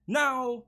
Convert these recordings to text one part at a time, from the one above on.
Now,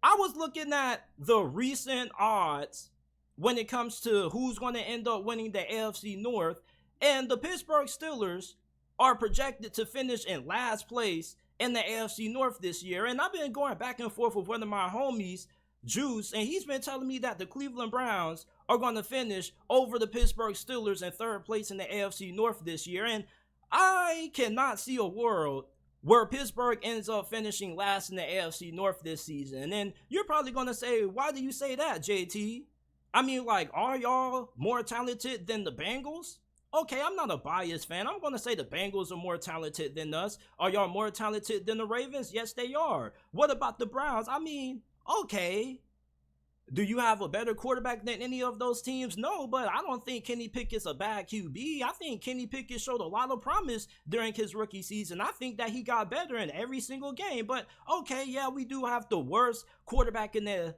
I was looking at the recent odds when it comes to who's going to end up winning the AFC North, and the Pittsburgh Steelers are projected to finish in last place in the AFC North this year. And I've been going back and forth with one of my homies, Juice, and he's been telling me that the Cleveland Browns are going to finish over the Pittsburgh Steelers in third place in the AFC North this year. And I cannot see a world where Pittsburgh ends up finishing last in the AFC North this season. And you're probably going to say, why do you say that, JT? I mean, like, are y'all more talented than the Bengals? Okay, I'm not a biased fan. I'm going to say the Bengals are more talented than us. Are y'all more talented than the Ravens? Yes, they are. What about the Browns? I mean, okay. Do you have a better quarterback than any of those teams? No, but I don't think Kenny Pickett's a bad QB. I think Kenny Pickett showed a lot of promise during his rookie season. I think that he got better in every single game. But okay, yeah, we do have the worst quarterback in the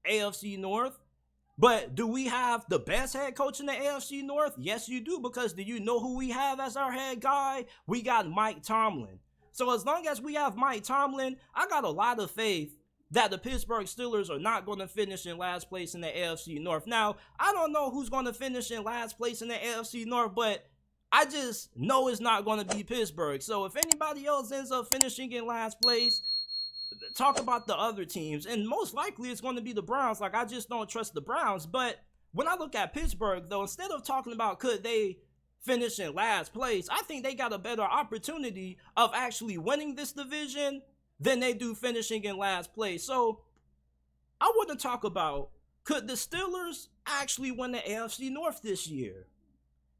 AFC North. But do we have the best head coach in the AFC North? Yes, you do, because do you know who we have as our head guy? We got Mike Tomlin. So as long as we have Mike Tomlin, I got a lot of faith that the Pittsburgh Steelers are not going to finish in last place in the AFC North. Now, I don't know who's going to finish in last place in the AFC North, but I just know it's not going to be Pittsburgh. So if anybody else ends up finishing in last place, talk about the other teams, and most likely it's going to be the Browns. Like, I just don't trust the Browns. But when I look at Pittsburgh, though, instead of talking about could they finish in last place, I think they got a better opportunity of actually winning this division than they do finishing in last place. So I want to talk about, could the Steelers actually win the AFC North this year?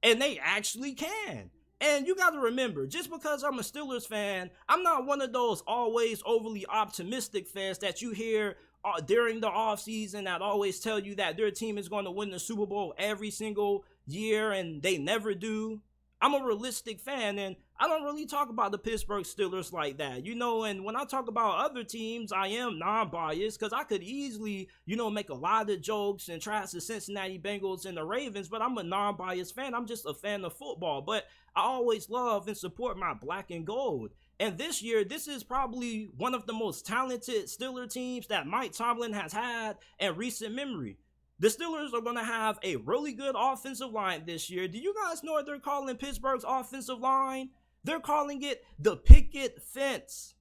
And they actually can. And you got to remember, just because I'm a Steelers fan, I'm not one of those always overly optimistic fans that you hear during the offseason that always tell you that their team is going to win the Super Bowl every single year, and they never do. I'm a realistic fan, and I don't really talk about the Pittsburgh Steelers like that, and when I talk about other teams, I am non-biased, because I could easily, make a lot of jokes and trash the Cincinnati Bengals and the Ravens, but I'm a non-biased fan. I'm just a fan of football, but I always love and support my black and gold. And this year, this is probably one of the most talented Steeler teams that Mike Tomlin has had in recent memory. The Steelers are going to have a really good offensive line this year. Do you guys know what they're calling Pittsburgh's offensive line? They're calling it the picket fence.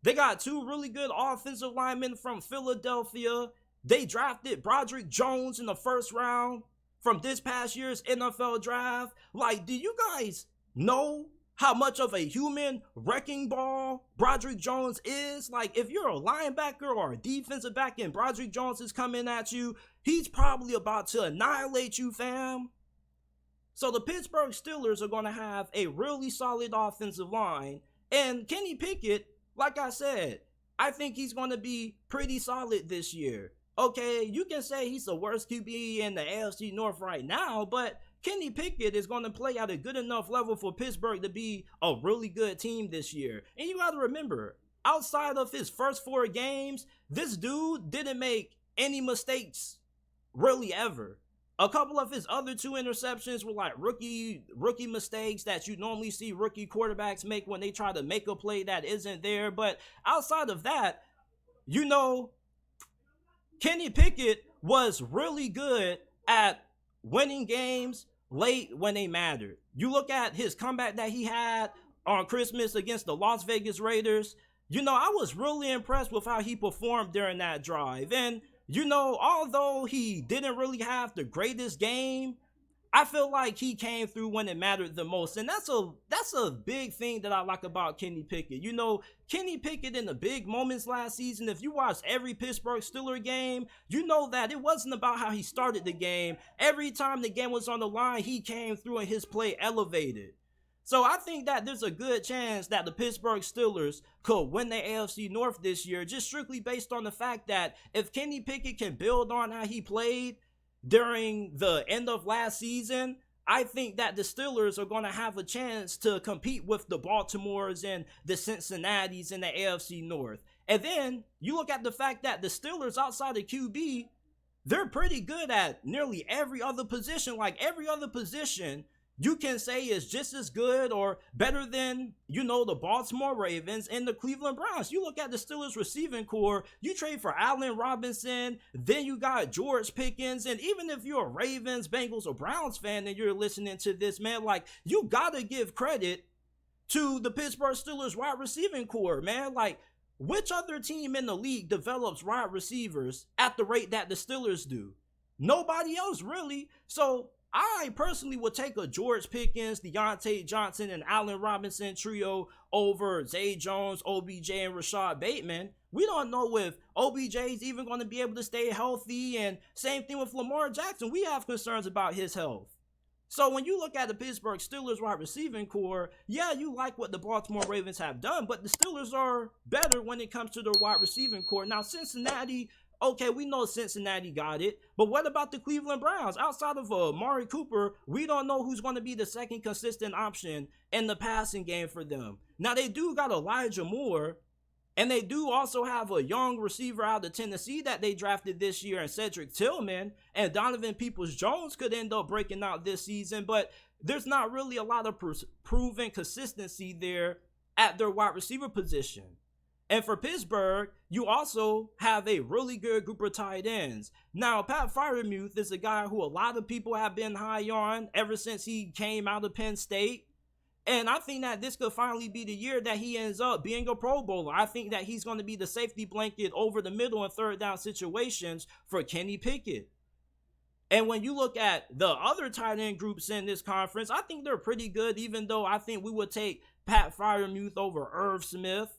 They got two really good offensive linemen from Philadelphia. They drafted Broderick Jones in the first round from this past year's NFL draft. Like, do you guys know how much of a human wrecking ball Broderick Jones is? Like, if you're a linebacker or a defensive back and Broderick Jones is coming at you, he's probably about to annihilate you, fam. So the Pittsburgh Steelers are going to have a really solid offensive line. And Kenny Pickett, like I said, I think he's going to be pretty solid this year. Okay, you can say he's the worst QB in the AFC North right now, but Kenny Pickett is going to play at a good enough level for Pittsburgh to be a really good team this year. And you got to remember, outside of his first 4 games, this dude didn't make any mistakes really ever. A couple of his other 2 interceptions were like rookie mistakes that you normally see rookie quarterbacks make when they try to make a play that isn't there. But outside of that, Kenny Pickett was really good at winning games late when they mattered. You look at his comeback that he had on Christmas against the Las Vegas Raiders. I was really impressed with how he performed during that drive. And although he didn't really have the greatest game, I feel like he came through when it mattered the most. And that's a big thing that I like about Kenny Pickett. Kenny Pickett in the big moments last season, if you watched every Pittsburgh Steelers game, you know that it wasn't about how he started the game. Every time the game was on the line, he came through and his play elevated. So I think that there's a good chance that the Pittsburgh Steelers could win the AFC North this year, just strictly based on the fact that if Kenny Pickett can build on how he played during the end of last season, I think that the Steelers are going to have a chance to compete with the Baltimores and the Cincinnatis in the AFC North. And then you look at the fact that the Steelers outside of QB, they're pretty good at nearly every other position. Like every other position, you can say is just as good or better than, the Baltimore Ravens and the Cleveland Browns. You look at the Steelers receiving core, you trade for Allen Robinson, then you got George Pickens, and even if you're a Ravens, Bengals, or Browns fan and you're listening to this, man, like, you gotta give credit to the Pittsburgh Steelers wide receiving core, man. Like, which other team in the league develops wide receivers at the rate that the Steelers do? Nobody else, really. So I personally would take a George Pickens, Deontay Johnson, and Allen Robinson trio over Zay Jones, OBJ, and Rashad Bateman. We don't know if OBJ is even going to be able to stay healthy, and same thing with Lamar Jackson. We have concerns about his health. So when you look at the Pittsburgh Steelers wide receiving core, yeah, you like what the Baltimore Ravens have done, but the Steelers are better when it comes to their wide receiving core. Now, Cincinnati, okay, we know Cincinnati got it, but what about the Cleveland Browns? Outside of Amari Cooper, we don't know who's going to be the second consistent option in the passing game for them. Now, they do got Elijah Moore, and they do also have a young receiver out of Tennessee that they drafted this year, and Cedric Tillman, and Donovan Peoples-Jones could end up breaking out this season, but there's not really a lot of proven consistency there at their wide receiver position. And for Pittsburgh, you also have a really good group of tight ends. Now, Pat Freiermuth is a guy who a lot of people have been high on ever since he came out of Penn State. And I think that this could finally be the year that he ends up being a Pro Bowler. I think that he's going to be the safety blanket over the middle and third down situations for Kenny Pickett. And when you look at the other tight end groups in this conference, I think they're pretty good, even though I think we would take Pat Freiermuth over Irv Smith.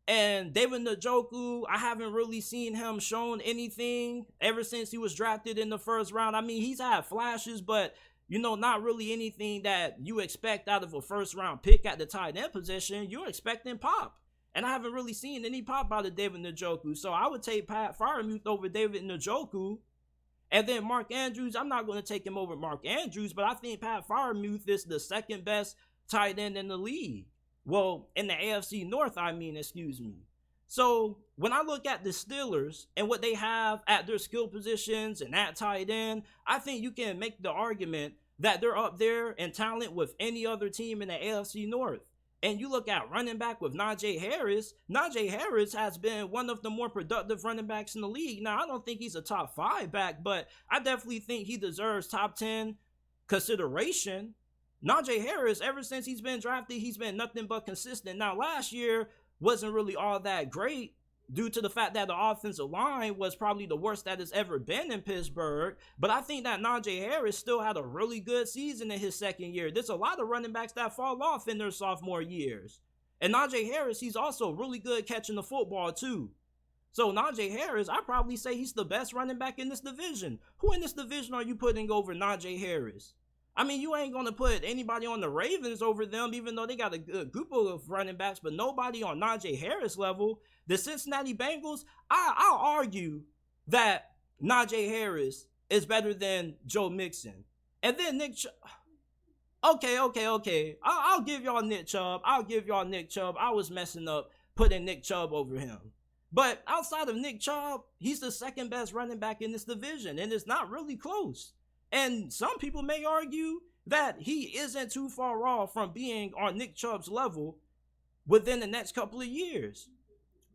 And David Njoku, I haven't really seen him shown anything ever since he was drafted in the first round. I mean, he's had flashes, but not really anything that you expect out of a first round pick at the tight end position. You're expecting pop. And I haven't really seen any pop out of David Njoku. So I would take Pat Freiermuth over David Njoku. And then Mark Andrews, I'm not going to take him over Mark Andrews, but I think Pat Freiermuth is the second best tight end in the league. Well, in the AFC North, excuse me. So when I look at the Steelers and what they have at their skill positions and at tight end, I think you can make the argument that they're up there in talent with any other team in the AFC North. And you look at running back with Najee Harris. Najee Harris has been one of the more productive running backs in the league. Now, I don't think he's a top 5 back, but I definitely think he deserves top 10 consideration. Najee Harris, ever since he's been drafted, he's been nothing but consistent. Now, last year wasn't really all that great due to the fact that the offensive line was probably the worst that has ever been in Pittsburgh. But I think that Najee Harris still had a really good season in his second year. There's a lot of running backs that fall off in their sophomore years. And Najee Harris, he's also really good catching the football too. So Najee Harris, I'd probably say he's the best running back in this division. Who in this division are you putting over Najee Harris? I mean, you ain't going to put anybody on the Ravens over them, even though they got a good group of running backs, but nobody on Najee Harris level. The Cincinnati Bengals, I'll argue that Najee Harris is better than Joe Mixon. And then Nick Chubb. Okay. I'll give y'all Nick Chubb. I was messing up putting Nick Chubb over him. But outside of Nick Chubb, he's the second best running back in this division, and it's not really close. And some people may argue that he isn't too far off from being on Nick Chubb's level within the next couple of years.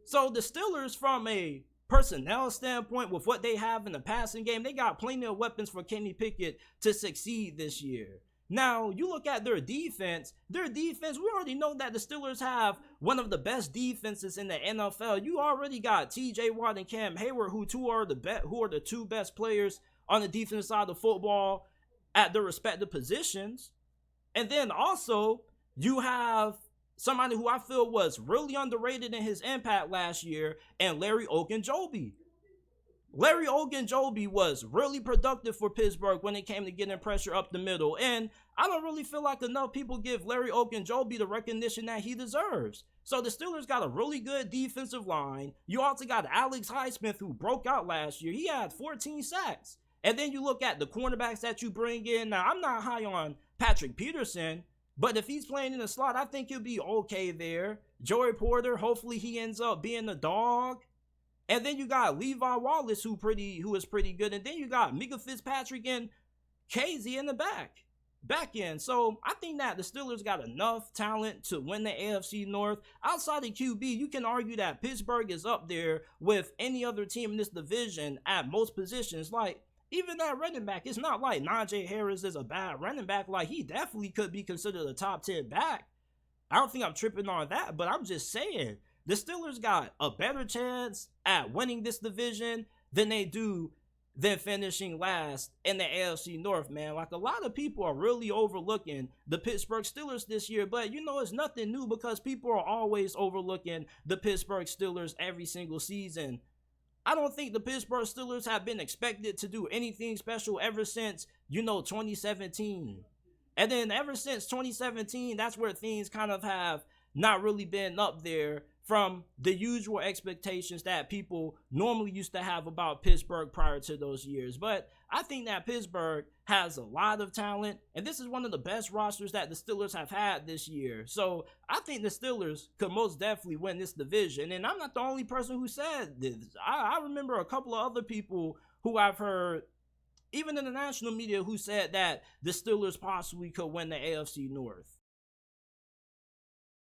So the Steelers, from a personnel standpoint, with what they have in the passing game, they got plenty of weapons for Kenny Pickett to succeed this year. Now, you look at their defense, we already know that the Steelers have one of the best defenses in the NFL. You already got TJ Watt and Cam Hayward, who are the two best players on the defensive side of the football at their respective positions. And then also, you have somebody who I feel was really underrated in his impact last year, and Larry Ogunjobi. Larry Ogunjobi was really productive for Pittsburgh when it came to getting pressure up the middle, and I don't really feel like enough people give Larry Ogunjobi the recognition that he deserves. So the Steelers got a really good defensive line. You also got Alex Highsmith, who broke out last year. He had 14 sacks. And then you look at the cornerbacks that you bring in. Now, I'm not high on Patrick Peterson, but if he's playing in the slot, I think he'll be okay there. Joey Porter, hopefully he ends up being the dog. And then you got Levi Wallace, who is pretty good. And then you got Mika Fitzpatrick and Casey in the back. back end. So I think that the Steelers got enough talent to win the AFC North. Outside of QB, you can argue that Pittsburgh is up there with any other team in this division at most positions. Like, even that running back, it's not like Najee Harris is a bad running back. Like, he definitely could be considered a top 10 back. I don't think I'm tripping on that, but I'm just saying the Steelers got a better chance at winning this division than they do than finishing last in the AFC North, man. Like, a lot of people are really overlooking the Pittsburgh Steelers this year, but you know, it's nothing new because people are always overlooking the Pittsburgh Steelers every single season. I don't think the Pittsburgh Steelers have been expected to do anything special ever since, 2017. And then ever since 2017, that's where things kind of have not really been up there from the usual expectations that people normally used to have about Pittsburgh prior to those years. But I think that Pittsburgh has a lot of talent, and this is one of the best rosters that the Steelers have had this year. So I think the Steelers could most definitely win this division, and I'm not the only person who said this. I remember a couple of other people who I've heard, even in the national media, who said that the Steelers possibly could win the AFC North.